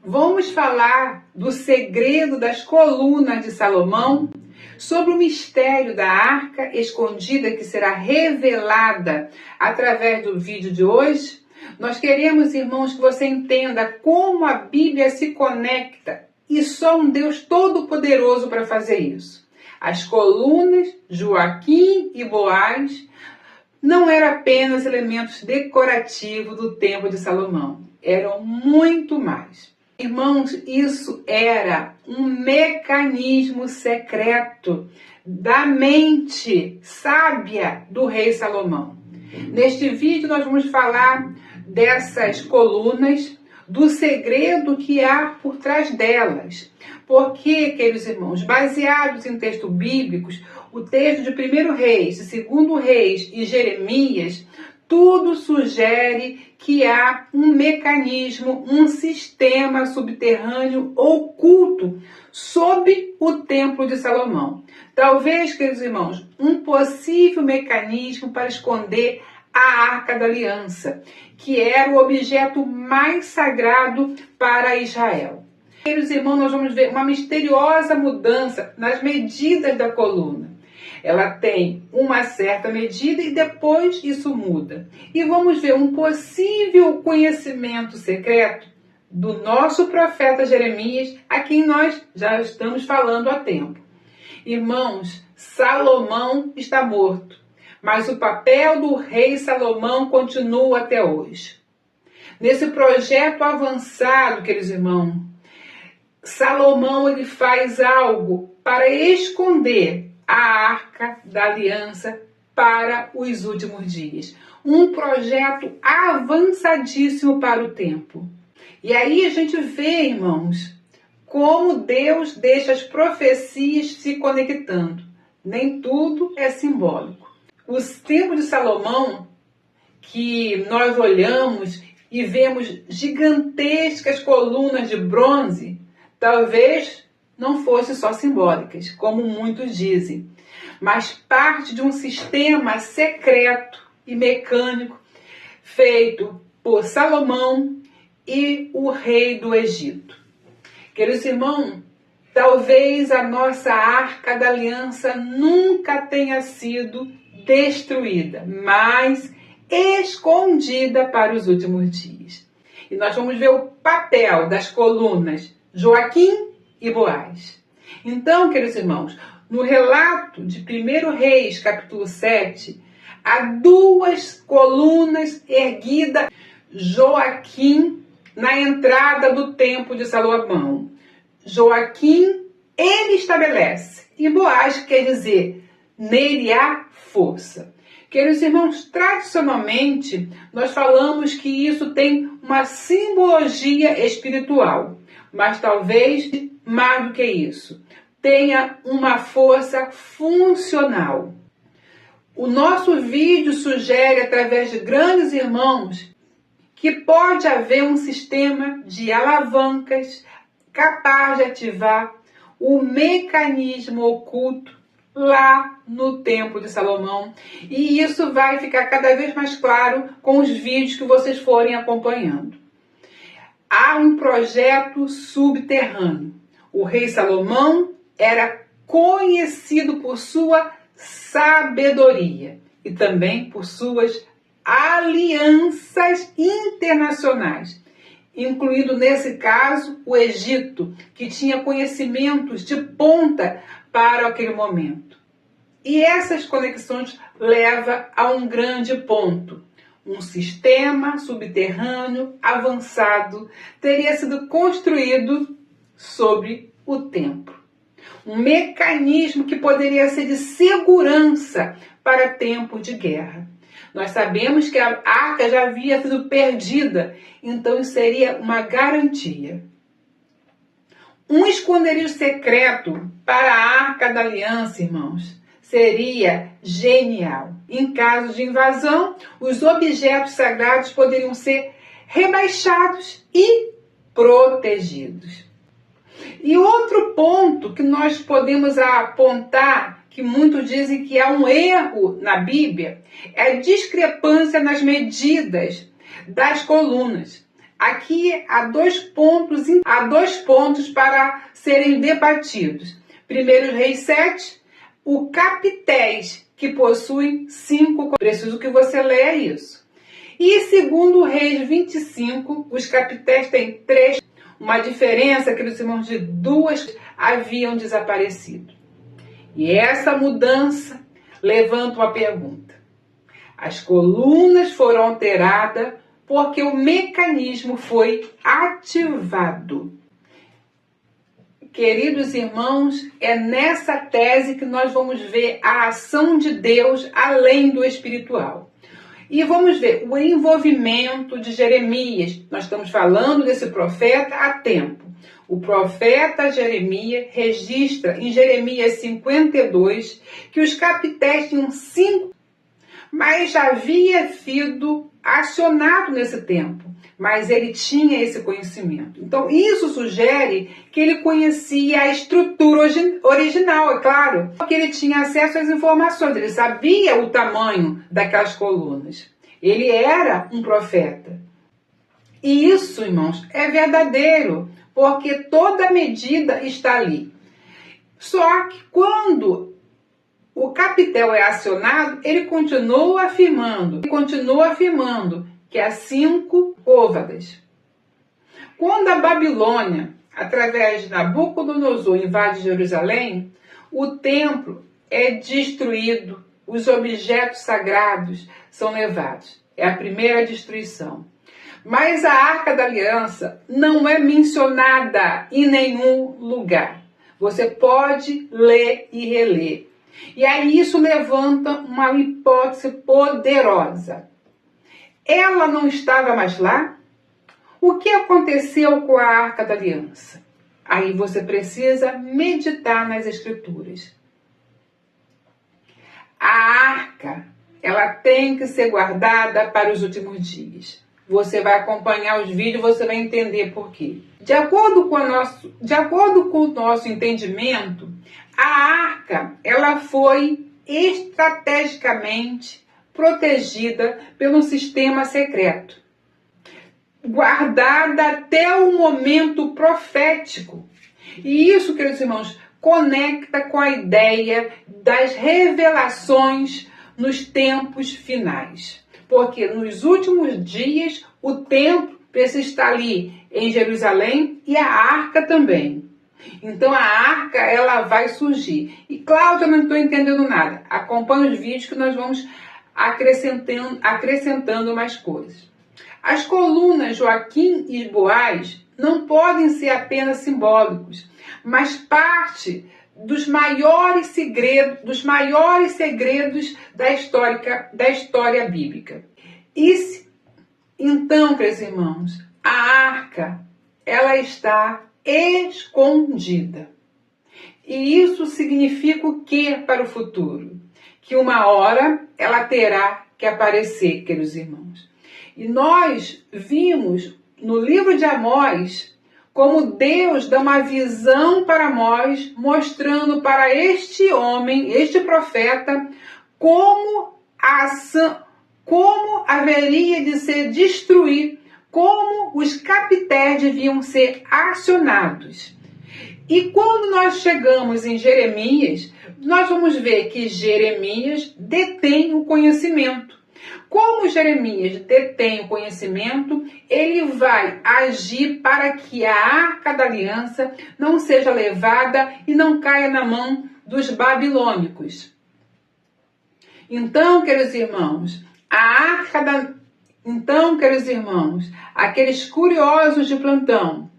Vamos falar do segredo das colunas de Salomão, sobre o mistério da arca escondida que será revelada através do vídeo de hoje. Nós queremos, irmãos, que você entenda como a Bíblia se conecta e só um Deus todo-poderoso para fazer isso. As colunas, Joaquim e Boaz, não eram apenas elementos decorativos do Templo de Salomão, eram muito mais. Irmãos, isso era um mecanismo secreto da mente sábia do rei Salomão. Neste vídeo nós vamos falar dessas colunas, do segredo que há por trás delas. Porque, queridos irmãos, baseados em textos bíblicos, o texto de 1 Reis, de 2 Reis e Jeremias, tudo sugere que há um mecanismo, um sistema subterrâneo oculto sob o Templo de Salomão. Talvez, queridos irmãos, um possível mecanismo para esconder a Arca da Aliança, que era o objeto mais sagrado para Israel. Queridos irmãos, nós vamos ver uma misteriosa mudança nas medidas da coluna. Ela tem uma certa medida e depois isso muda. E vamos ver um possível conhecimento secreto do nosso profeta Jeremias, a quem nós já estamos falando há tempo. Irmãos, Salomão está morto, mas o papel do rei Salomão continua até hoje. Nesse projeto avançado, queridos irmãos, Salomão ele faz algo para esconder a Arca da Aliança para os últimos dias. Um projeto avançadíssimo para o tempo. E aí a gente vê, irmãos, como Deus deixa as profecias se conectando. Nem tudo é simbólico. O Templo de Salomão, que nós olhamos e vemos gigantescas colunas de bronze, talvez não fossem só simbólicas, como muitos dizem, mas parte de um sistema secreto e mecânico feito por Salomão e o rei do Egito. Queridos irmãos, talvez a nossa Arca da Aliança nunca tenha sido destruída, mas escondida para os últimos dias. E nós vamos ver o papel das colunas Joaquim e Boaz. Então, queridos irmãos, no relato de 1 Reis, capítulo 7, há duas colunas erguidas, Joaquim na entrada do templo de Salomão. Joaquim, ele estabelece, e Boaz quer dizer, nele há força. Queridos irmãos, tradicionalmente, nós falamos que isso tem uma simbologia espiritual, mas talvez mais do que isso, tenha uma força funcional. O nosso vídeo sugere, através de grandes irmãos, que pode haver um sistema de alavancas capaz de ativar o mecanismo oculto lá no Templo de Salomão. E isso vai ficar cada vez mais claro com os vídeos que vocês forem acompanhando. Há um projeto subterrâneo. O rei Salomão era conhecido por sua sabedoria e também por suas alianças internacionais, incluindo nesse caso o Egito, que tinha conhecimentos de ponta para aquele momento. E essas conexões levam a um grande ponto. Um sistema subterrâneo avançado teria sido construído sobre o templo. Um mecanismo que poderia ser de segurança para tempos de guerra. Nós sabemos que a arca já havia sido perdida, então isso seria uma garantia. Um esconderijo secreto para a Arca da Aliança, irmãos, seria genial. Em caso de invasão, os objetos sagrados poderiam ser rebaixados e protegidos. E outro ponto que nós podemos apontar, que muitos dizem que há um erro na Bíblia, é a discrepância nas medidas das colunas. Aqui há dois pontos para serem debatidos. 1 Reis 7, o capitéis, que possui 5. Preciso que você leia isso. E 2 Reis 25, os capitéis têm 3. Uma diferença que os irmãos de 2 haviam desaparecido. E essa mudança levanta uma pergunta. As colunas foram alteradas porque o mecanismo foi ativado. Queridos irmãos, é nessa tese que nós vamos ver a ação de Deus além do espiritual. E vamos ver o envolvimento de Jeremias. Nós estamos falando desse profeta há tempo. O profeta Jeremias registra em Jeremias 52 que os capitéis tinham 5, mas já havia sido acionado nesse tempo. Mas ele tinha esse conhecimento. Então, isso sugere que ele conhecia a estrutura original, é claro. Porque ele tinha acesso às informações, ele sabia o tamanho daquelas colunas. Ele era um profeta. E isso, irmãos, é verdadeiro, porque toda medida está ali. Só que quando o capitel é acionado, ele continua afirmando que há 5 côvadas. Quando a Babilônia, através de Nabucodonosor, invade Jerusalém, o templo é destruído, os objetos sagrados são levados. É a primeira destruição. Mas a Arca da Aliança não é mencionada em nenhum lugar. Você pode ler e reler. E aí isso levanta uma hipótese poderosa. Ela não estava mais lá? O que aconteceu com a Arca da Aliança? Aí você precisa meditar nas Escrituras. A arca, ela tem que ser guardada para os últimos dias. Você vai acompanhar os vídeos, você vai entender por quê. De acordo com o nosso entendimento, a arca, ela foi estrategicamente protegida pelo sistema secreto, guardada até o momento profético. E isso, queridos irmãos, conecta com a ideia das revelações nos tempos finais. Porque nos últimos dias o templo precisa estar ali em Jerusalém e a arca também. Então a arca, ela vai surgir. E Cláudia, eu não estou entendendo nada. Acompanhe os vídeos que nós vamos acrescentando mais coisas. As colunas Joaquim e Boaz não podem ser apenas simbólicos, mas parte dos maiores segredos da história bíblica. Então, queridos irmãos, a arca, ela está escondida. E isso significa o que para o futuro? Que uma hora ela terá que aparecer, queridos irmãos. E nós vimos no livro de Amós como Deus dá uma visão para Amós, mostrando para este homem, este profeta, como haveria de ser destruído, como os capitéis deviam ser acionados. E quando nós chegamos em Jeremias, nós vamos ver que Jeremias detém o conhecimento. Como Jeremias detém o conhecimento, ele vai agir para que a Arca da Aliança não seja levada e não caia na mão dos babilônicos. Então, queridos irmãos, aqueles curiosos de plantão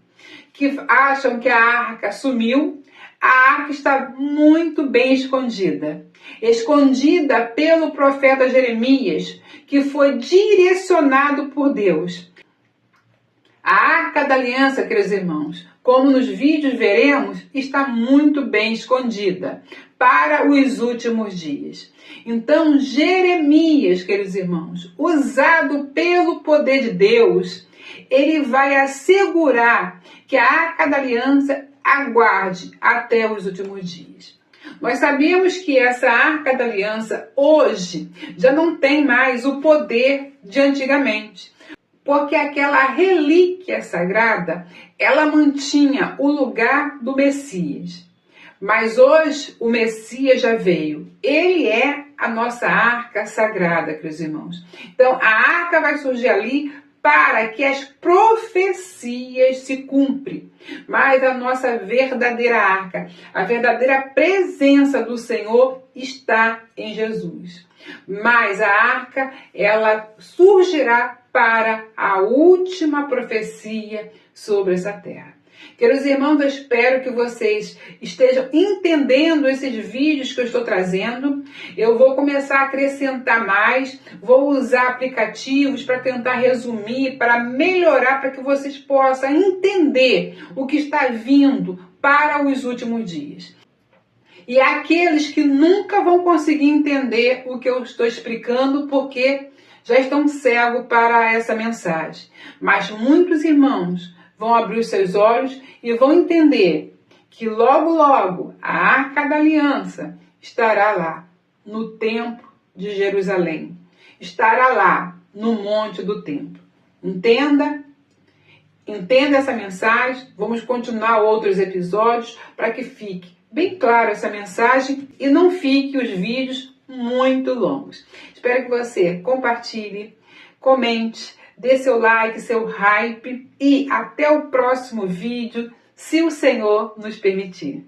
que acham que a arca sumiu, a arca está muito bem escondida. Escondida pelo profeta Jeremias, que foi direcionado por Deus. A Arca da Aliança, queridos irmãos, como nos vídeos veremos, está muito bem escondida para os últimos dias. Então, Jeremias, queridos irmãos, usado pelo poder de Deus, ele vai assegurar que a Arca da Aliança aguarde até os últimos dias. Nós sabemos que essa Arca da Aliança hoje já não tem mais o poder de antigamente. porque aquela relíquia sagrada, ela mantinha o lugar do Messias. Mas hoje o Messias já veio. Ele é a nossa arca sagrada, queridos irmãos. Então a arca vai surgir ali para que as profecias se cumprem. Mas a nossa verdadeira arca, a verdadeira presença do Senhor está em Jesus. Mas a arca, ela surgirá para a última profecia sobre essa terra. Queridos irmãos, eu espero que vocês estejam entendendo esses vídeos que eu estou trazendo. Eu vou começar a acrescentar mais, vou usar aplicativos para tentar resumir, para melhorar, para que vocês possam entender o que está vindo para os últimos dias. E aqueles que nunca vão conseguir entender o que eu estou explicando, porque já estão cegos para essa mensagem. Mas muitos irmãos vão abrir os seus olhos e vão entender que logo, logo, a Arca da Aliança estará lá, no Templo de Jerusalém. Estará lá, no Monte do Templo. Entenda essa mensagem. Vamos continuar outros episódios para que fique bem claro essa mensagem e não fique os vídeos muito longos. Espero que você compartilhe, comente, dê seu like, seu hype e até o próximo vídeo, se o Senhor nos permitir.